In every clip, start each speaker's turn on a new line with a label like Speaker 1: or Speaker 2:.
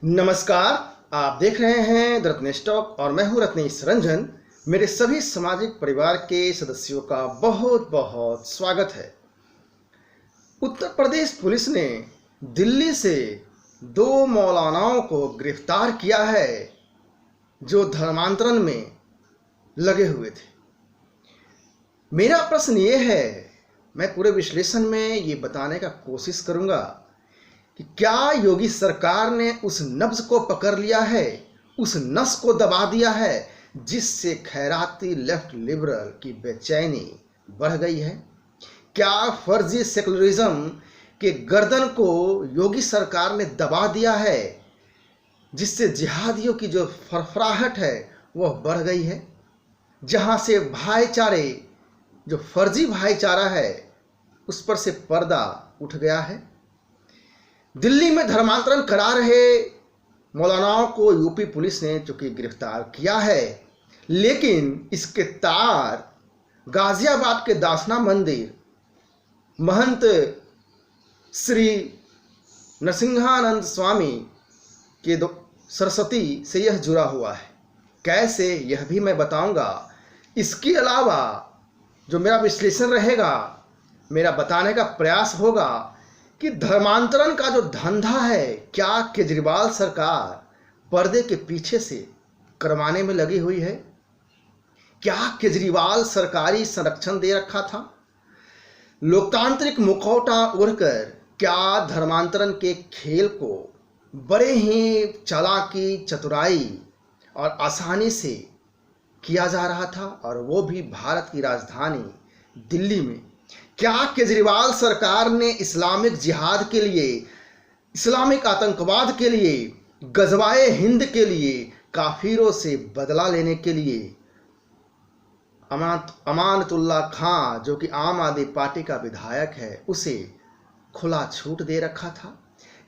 Speaker 1: नमस्कार। आप देख रहे हैं द रत्नेश टॉक और मैं हूं रत्नेश रंजन। मेरे सभी सामाजिक परिवार के सदस्यों का बहुत बहुत स्वागत है। उत्तर प्रदेश पुलिस ने दिल्ली से 2 मौलानाओं को गिरफ्तार किया है जो धर्मांतरण में लगे हुए थे। मेरा प्रश्न ये है, मैं पूरे विश्लेषण में ये बताने का कोशिश करूंगा कि क्या योगी सरकार ने उस नब्ज को पकड़ लिया है, उस नस को दबा दिया है जिससे खैराती लेफ्ट लिबरल की बेचैनी बढ़ गई है? क्या फर्जी सेकुलरिज्म के गर्दन को योगी सरकार ने दबा दिया है जिससे जिहादियों की जो फरफराहट है वह बढ़ गई है? जहां से भाईचारे, जो फर्जी भाईचारा है, उस पर से पर्दा उठ गया है। दिल्ली में धर्मांतरण करा रहे मौलानाओं को यूपी पुलिस ने चूंकि गिरफ्तार किया है, लेकिन इसके तार गाजियाबाद के दासना मंदिर महंत श्री नरसिंहानंद स्वामी के सरस्वती से यह जुड़ा हुआ है। कैसे, यह भी मैं बताऊंगा। इसके अलावा जो मेरा विश्लेषण रहेगा, मेरा बताने का प्रयास होगा कि धर्मांतरण का जो धंधा है, क्या केजरीवाल सरकार पर्दे के पीछे से करवाने में लगी हुई है? क्या केजरीवाल सरकारी संरक्षण दे रखा था? लोकतांत्रिक मुखौटा ओढ़कर क्या धर्मांतरण के खेल को बड़े ही चालाकी, चतुराई और आसानी से किया जा रहा था, और वो भी भारत की राजधानी दिल्ली में? क्या केजरीवाल सरकार ने इस्लामिक जिहाद के लिए, इस्लामिक आतंकवाद के लिए, गजवाए हिंद के लिए, काफिरों से बदला लेने के लिए अमानतुल्लाह खां, जो कि आम आदमी पार्टी का विधायक है, उसे खुला छूट दे रखा था?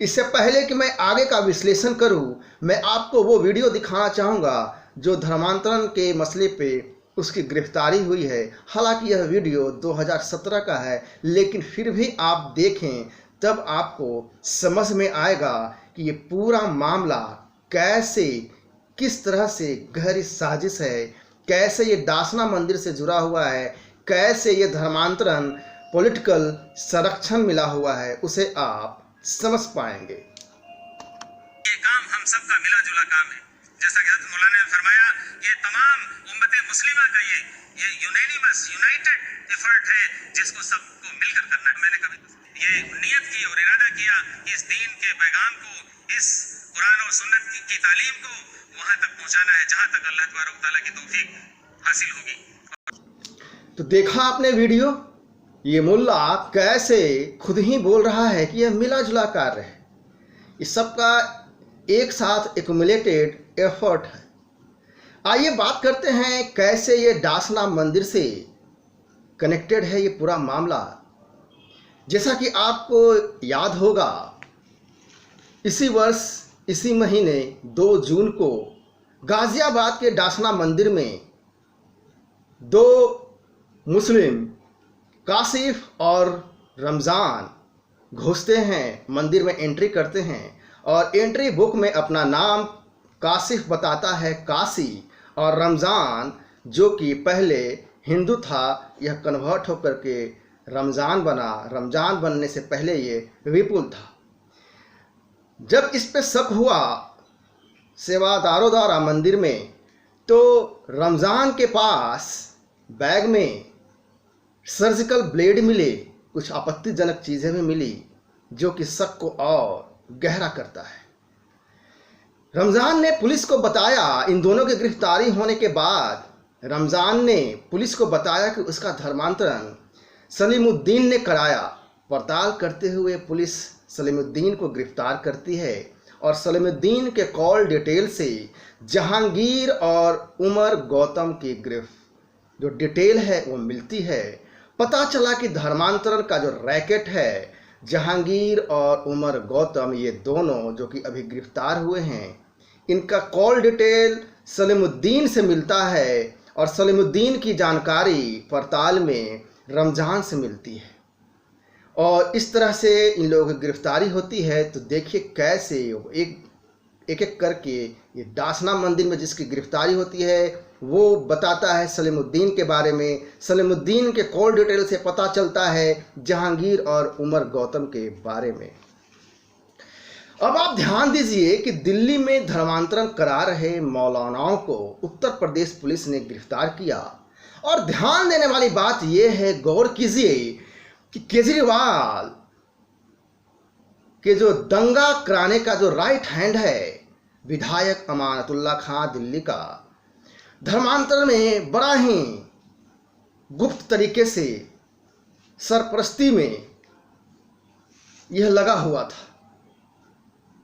Speaker 1: इससे पहले कि मैं आगे का विश्लेषण करूं, मैं आपको वो वीडियो दिखाना चाहूँगा जो धर्मांतरण के मसले पे उसकी गिरफ्तारी हुई है। हालांकि यह वीडियो 2017 का है, लेकिन फिर भी आप देखें तब आपको समझ में आएगा कि ये पूरा मामला कैसे, किस तरह से गहरी साजिश है, कैसे ये दासना मंदिर से जुड़ा हुआ है, कैसे ये धर्मांतरण पॉलिटिकल संरक्षण मिला हुआ है, उसे आप समझ पाएंगे।
Speaker 2: ये काम हम सबका मिला जुला काम है। जैसा कि हज़रत मौलाना ने फरमाया, ये तमाम उम्मत मुस्लिमा का ये यूनानिमस, यूनाइटेड एफर्ट है जिसको सबको मिलकर करना है। मैंने कभी ये नियत की और इरादा किया कि इस दीन के पैगाम को, इस कुरान और सुन्नत की तालीम को वहां तक पहुंचाना है जहां तक अल्लाह तबारक व तआला की तौफीक हासिल होगी।
Speaker 1: तो देखा आपने वीडियो, ये मुल्ला कैसे खुद ही बोल रहा है कि यह मिला जुला कार्य है, इस सबका एक साथ एक्युमुलेटेड एफर्ट है। आइए बात करते हैं कैसे ये दासना मंदिर से कनेक्टेड है ये पूरा मामला। जैसा कि आपको याद होगा, इसी वर्ष, इसी महीने 2 जून को गाजियाबाद के दासना मंदिर में 2 मुस्लिम, कासिफ और रमज़ान, घुसते हैं, मंदिर में एंट्री करते हैं और एंट्री बुक में अपना नाम कासिफ बताता है काशी, और रमज़ान जो कि पहले हिंदू था, यह कन्वर्ट होकर के रमज़ान बना। रमज़ान बनने से पहले ये विपुल था। जब इस पे शक हुआ सेवादारों द्वारा मंदिर में, तो रमज़ान के पास बैग में सर्जिकल ब्लेड मिले, कुछ आपत्तिजनक चीज़ें भी मिली जो कि शक को और गहरा करता है। रमज़ान ने पुलिस को बताया, इन दोनों की गिरफ्तारी होने के बाद रमज़ान ने पुलिस को बताया कि उसका धर्मांतरण सलीमुद्दीन ने कराया। पड़ताल करते हुए पुलिस सलीमुद्दीन को गिरफ्तार करती है और सलीमुद्दीन के कॉल डिटेल से जहांगीर और उमर गौतम की जो डिटेल है वो मिलती है। पता चला कि धर्मांतरण का जो रैकेट है, जहांगीर और उमर गौतम, ये दोनों जो कि अभी गिरफ्तार हुए हैं, इनका कॉल डिटेल सलीमुद्दीन से मिलता है और सलीमुद्दीन की जानकारी पड़ताल में रमज़ान से मिलती है। और इस तरह से इन लोगों की गिरफ्तारी होती है। तो देखिए कैसे एक एक करके ये डासना मंदिर में जिसकी गिरफ्तारी होती है वो बताता है सलीमुद्दीन के बारे में। सलीमुद्दीन के कॉल डिटेल से पता चलता है जहांगीर और उमर गौतम के बारे में। अब आप ध्यान दीजिए कि दिल्ली में धर्मांतरण करा रहे मौलानाओं को उत्तर प्रदेश पुलिस ने गिरफ्तार किया। और ध्यान देने वाली बात यह है, गौर कीजिए कि केजरीवाल के जो दंगा कराने का जो राइट हैंड है विधायक अमानतुल्लाह खां दिल्ली का, धर्मांतरण में बड़ा ही गुप्त तरीके से सरपरस्ती में यह लगा हुआ था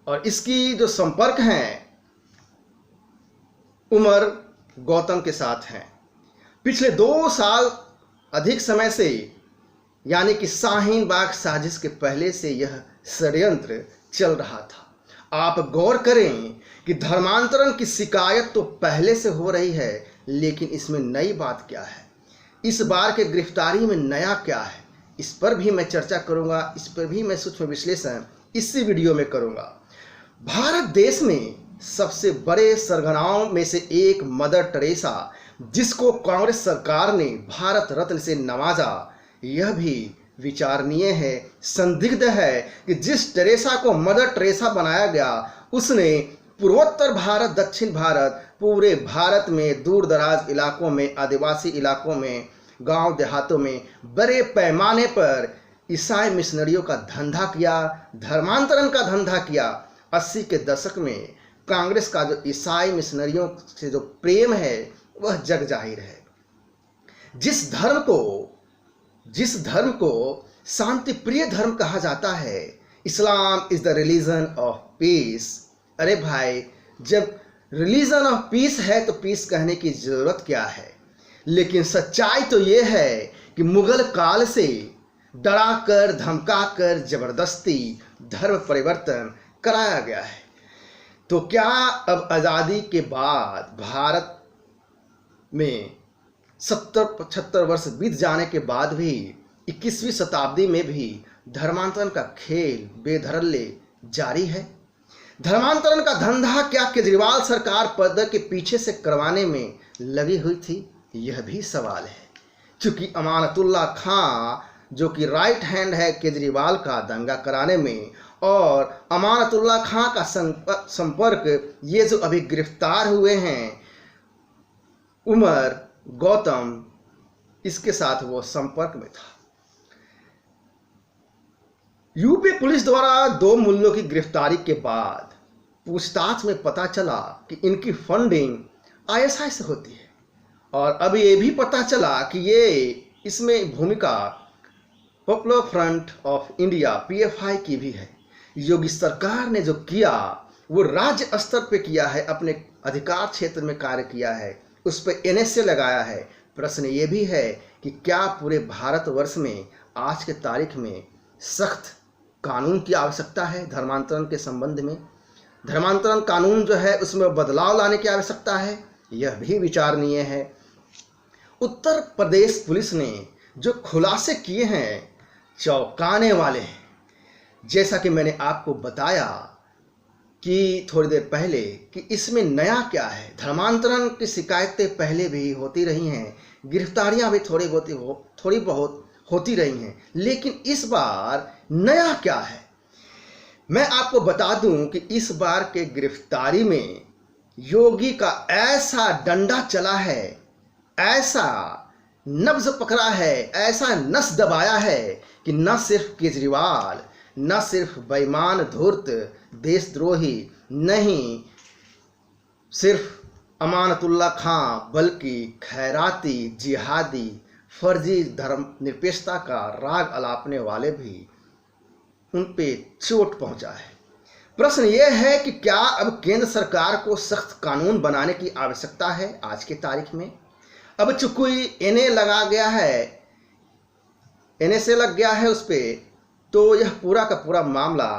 Speaker 1: और इसकी जो संपर्क हैं उमर गौतम के साथ हैं। पिछले 2 साल अधिक समय से, यानी कि शाहीन बाग साजिश के पहले से यह षड्यंत्र चल रहा था। आप गौर करें कि धर्मांतरण की शिकायत तो पहले से हो रही है, लेकिन इसमें नई बात क्या है, इस बार के गिरफ्तारी में नया क्या है, इस पर भी मैं चर्चा करूंगा, इस पर भी मैं सूक्ष्म विश्लेषण इसी वीडियो में करूंगा। भारत देश में सबसे बड़े सरगनाओं में से एक मदर टेरेसा, जिसको कांग्रेस सरकार ने भारत रत्न से नवाजा, यह भी विचारणीय है। संदिग्ध है कि जिस टेरेसा को मदर टेरेसा बनाया गया उसने पूर्वोत्तर भारत, दक्षिण भारत, पूरे भारत में दूर दराज इलाकों में, आदिवासी इलाकों में, गांव देहातों में बड़े पैमाने पर ईसाई मिशनरियों का धंधा किया, धर्मांतरण का धंधा किया। 80 के दशक में कांग्रेस का जो ईसाई मिशनरियों से जो प्रेम है वह जग जाहिर है। जिस धर्म को शांति प्रिय धर्म कहा जाता है, Islam is the religion of peace. अरे भाई, जब रिलीजन ऑफ पीस है तो पीस कहने की जरूरत क्या है। लेकिन सच्चाई तो यह है कि मुगल काल से डराकर धमकाकर जबरदस्ती धर्म परिवर्तन कराया गया है। तो क्या अब आज़ादी के बाद भारत में 70-75 वर्ष बीत जाने के बाद भी 21वीं शताब्दी में भी धर्मांतरण का खेल बेधड़ल्ले जारी है? धर्मांतरण का धंधा क्या केजरीवाल सरकार पर्दे के पीछे से करवाने में लगी हुई थी? यह भी सवाल है। क्योंकि अमानतुल्लाह खां जो कि राइट हैंड है केजरीवाल का दंगा कराने में, और अमानतुल्लाह खां का संपर्क ये जो अभी गिरफ्तार हुए हैं उमर गौतम, इसके साथ वो संपर्क में था। यूपी पुलिस द्वारा 2 मुल्लों की गिरफ्तारी के बाद पूछताछ में पता चला कि इनकी फंडिंग आईएसआई से होती है। और अब ये भी पता चला कि ये इसमें भूमिका popular front of India PFI की भी है। योगी सरकार ने जो किया वो राज्य स्तर पे किया है, अपने अधिकार क्षेत्र में कार्य किया है, उस पर एनएसए लगाया है। प्रश्न ये भी है कि क्या पूरे भारतवर्ष में आज के तारीख में सख्त कानून की आवश्यकता है धर्मांतरण के संबंध में? धर्मांतरण कानून जो है उसमें बदलाव लाने की आवश्यकता है, यह भी विचारणीय है। उत्तर प्रदेश पुलिस ने जो खुलासे किए हैं चौंकाने वाले हैं। जैसा कि मैंने आपको बताया कि थोड़ी देर पहले कि इसमें नया क्या है। धर्मांतरण की शिकायतें पहले भी होती रही हैं, गिरफ्तारियां भी थोड़ी बहुत होती रही हैं, लेकिन इस बार नया क्या है मैं आपको बता दूं कि इस बार के गिरफ्तारी में योगी का ऐसा डंडा चला है, ऐसा नब्ज पकड़ा है, ऐसा नस दबाया है कि न सिर्फ केजरीवाल, न सिर्फ बेईमान धूर्त देशद्रोही, नहीं सिर्फ अमानतुल्लाह खां, बल्कि खैराती, जिहादी, फर्जी धर्म निरपेक्षता का राग अलापने वाले भी उन पे चोट पहुंचा है। प्रश्न यह है कि क्या अब केंद्र सरकार को सख्त कानून बनाने की आवश्यकता है आज के तारीख में? अब चूंकि एनए लगा गया है, एनएसए लग गया है उस पर, तो यह पूरा का पूरा मामला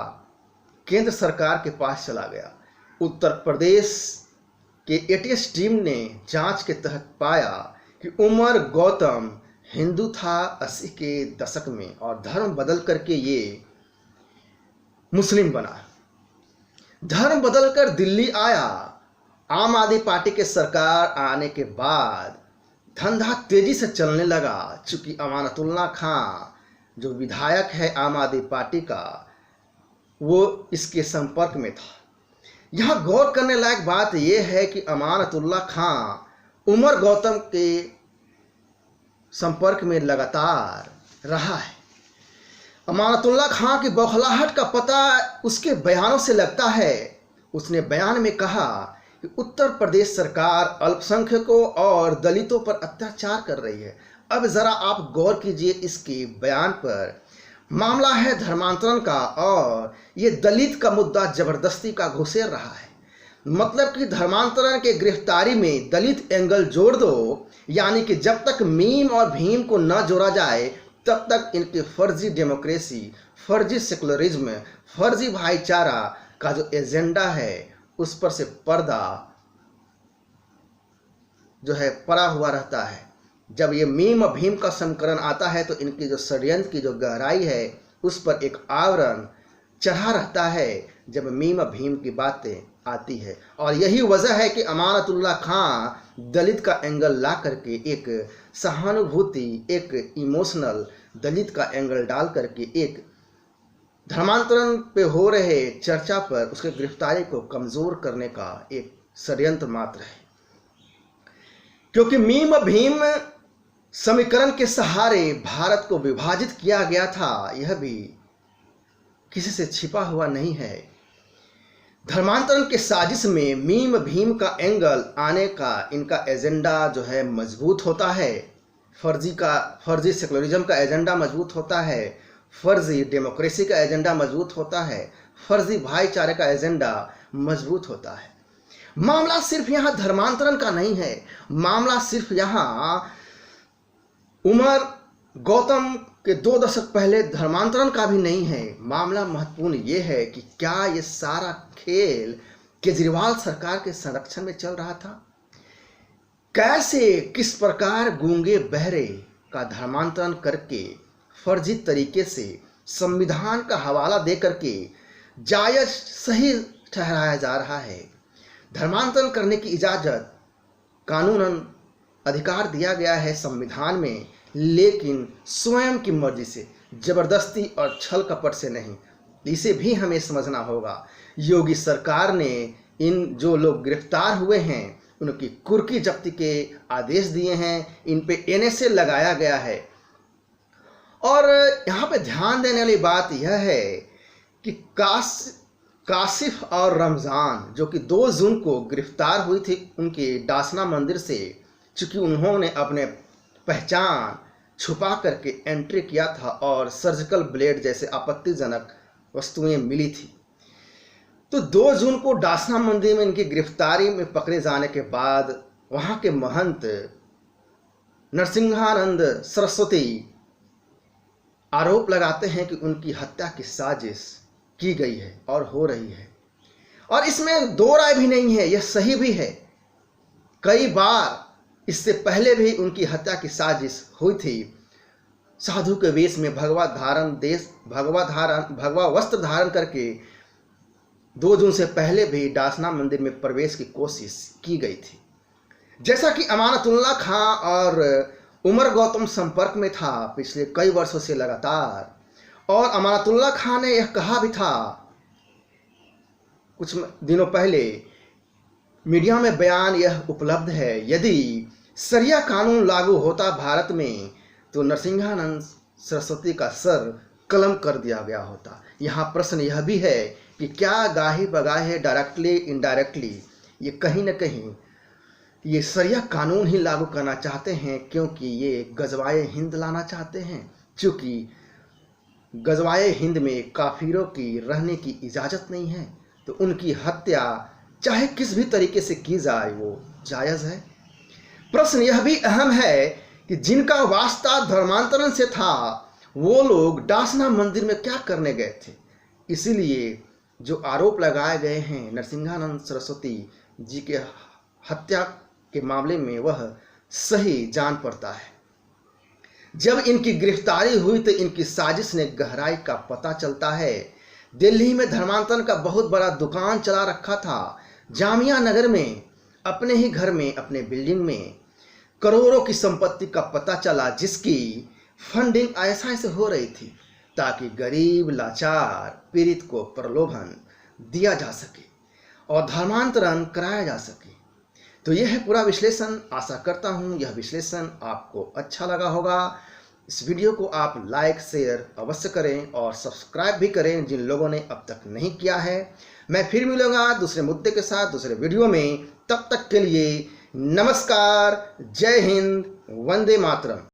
Speaker 1: केंद्र सरकार के पास चला गया। उत्तर प्रदेश के एटीएस टीम ने जांच के तहत पाया कि उमर गौतम हिंदू था 80 के दशक में और धर्म बदल करके ये मुस्लिम बना। धर्म बदलकर दिल्ली आया। आम आदमी पार्टी के सरकार आने के बाद धंधा तेजी से चलने लगा, चूंकि अमानतुल्लाह खां जो विधायक है आम आदमी पार्टी का, वो इसके संपर्क में था। यहाँ गौर करने लायक बात यह है कि अमानतुल्लाह खां उमर गौतम के संपर्क में लगातार रहा है। अमानतुल्लाह खां की बौखलाहट का पता उसके बयानों से लगता है। उसने बयान में कहा कि उत्तर प्रदेश सरकार अल्पसंख्यकों और दलितों पर अत्याचार कर रही है। अब जरा आप गौर कीजिए इसके बयान पर। मामला है धर्मांतरण का और ये दलित का मुद्दा जबरदस्ती का घुसेर रहा है। मतलब कि धर्मांतरण के गिरफ्तारी में दलित एंगल जोड़ दो, यानी कि जब तक मीम और भीम को न जोड़ा जाए तब तक इनके फर्जी डेमोक्रेसी, फर्जी सेकुलरिज्म, फर्जी भाईचारा का जो एजेंडा है उस पर से पर्दा जो है पड़ा हुआ रहता है। जब ये मीम और भीम का संकलन आता है तो इनकी जो षड्यंत्र की जो गहराई है उस पर एक आवरण चढ़ा रहता है जब मीम और भीम की बातें आती है। और यही वजह है कि अमानतुल्लाह खां दलित का एंगल ला करके एक सहानुभूति, एक इमोशनल दलित का एंगल डाल करके एक धर्मांतरण पे हो रहे चर्चा पर उसके गिरफ्तारी को कमजोर करने का एक षड्यंत्र मात्र है। क्योंकि मीम भीम समीकरण के सहारे भारत को विभाजित किया गया था, यह भी किसी से छिपा हुआ नहीं है। धर्मांतरण के साजिश में मीम भीम का एंगल आने का इनका एजेंडा जो है मजबूत होता है। फर्जी सेकुलरिज्म का एजेंडा मजबूत होता है, फर्जी डेमोक्रेसी का एजेंडा मजबूत होता है, फर्जी भाईचारे का एजेंडा मजबूत होता है। मामला सिर्फ यहाँ धर्मांतरण का नहीं है, मामला सिर्फ यहाँ उमर गौतम के 2 दशक पहले धर्मांतरण का भी नहीं है। मामला महत्वपूर्ण ये है कि क्या ये सारा खेल केजरीवाल सरकार के संरक्षण में चल रहा था? कैसे, किस प्रकार गूंगे बहरे का धर्मांतरण करके फर्जी तरीके से संविधान का हवाला दे करके जायज सही ठहराया जा रहा है। धर्मांतरण करने की इजाज़त कानूनन अधिकार दिया गया है संविधान में, लेकिन स्वयं की मर्जी से, जबरदस्ती और छल कपट से नहीं। इसे भी हमें समझना होगा। योगी सरकार ने इन जो लोग गिरफ्तार हुए हैं उनकी कुर्की जब्ती के आदेश दिए हैं, इन पे एनएसए लगाया गया है। और यहाँ पे ध्यान देने वाली बात यह है कि काशिफ और रमज़ान जो कि 2 जून को गिरफ्तार हुई थी उनके डासना मंदिर से, चूँकि उन्होंने अपने पहचान छुपा करके एंट्री किया था और सर्जिकल ब्लेड जैसे आपत्तिजनक वस्तुएं मिली थी, तो 2 जून को डासना मंदिर में इनकी गिरफ्तारी में पकड़े जाने के बाद वहाँ के महंत नरसिंहानंद सरस्वती आरोप लगाते हैं कि उनकी हत्या की साजिश की गई है और हो रही है। और इसमें 2 राय भी नहीं है, यह सही भी है। कई बार इससे पहले भी उनकी हत्या की साजिश हुई थी। साधु के वेश में भगवा वस्त्र धारण करके 2 जून से पहले भी डासना मंदिर में प्रवेश की कोशिश की गई थी। जैसा कि अमानतुल्लाह खां और उमर गौतम संपर्क में था पिछले कई वर्षों से लगातार, और अमानतुल्लाह खां ने यह कहा भी था कुछ दिनों पहले, मीडिया में बयान यह उपलब्ध है, यदि शरिया कानून लागू होता भारत में तो नरसिंहानंद सरस्वती का सर कलम कर दिया गया होता। यहाँ प्रश्न यह भी है कि क्या गाहे बगाहे, डायरेक्टली इनडायरेक्टली ये कहीं ना कहीं ये शरिया कानून ही लागू करना चाहते हैं, क्योंकि ये गजवाए हिंद लाना चाहते हैं। चूँकि गजवाए हिंद में काफिरों की रहने की इजाज़त नहीं है, तो उनकी हत्या चाहे किस भी तरीके से की जाए वो जायज़ है। प्रश्न यह भी अहम है कि जिनका वास्ता धर्मांतरण से था वो लोग डासना मंदिर में क्या करने गए थे। इसीलिए जो आरोप लगाए गए हैं नरसिंहानंद सरस्वती जी के हत्या के मामले में वह सही जान पड़ता है। जब इनकी गिरफ्तारी हुई तो इनकी साजिश ने गहराई का पता चलता है। दिल्ली में धर्मांतरण का बहुत बड़ा दुकान चला रखा था। जामिया नगर में अपने ही घर में, अपने बिल्डिंग में करोड़ों की संपत्ति का पता चला, जिसकी फंडिंग ऐसा ऐसे हो रही थी ताकि गरीब लाचार पीड़ित को प्रलोभन दिया जा सके और धर्मांतरण कराया जा सके। तो यह है पूरा विश्लेषण। आशा करता हूँ यह विश्लेषण आपको अच्छा लगा होगा। इस वीडियो को आप लाइक शेयर अवश्य करें और सब्सक्राइब भी करें जिन लोगों ने अब तक नहीं किया है। मैं फिर मिलूंगा दूसरे मुद्दे के साथ दूसरे वीडियो में। तब तक के लिए नमस्कार, जय हिंद, वंदे मातरम।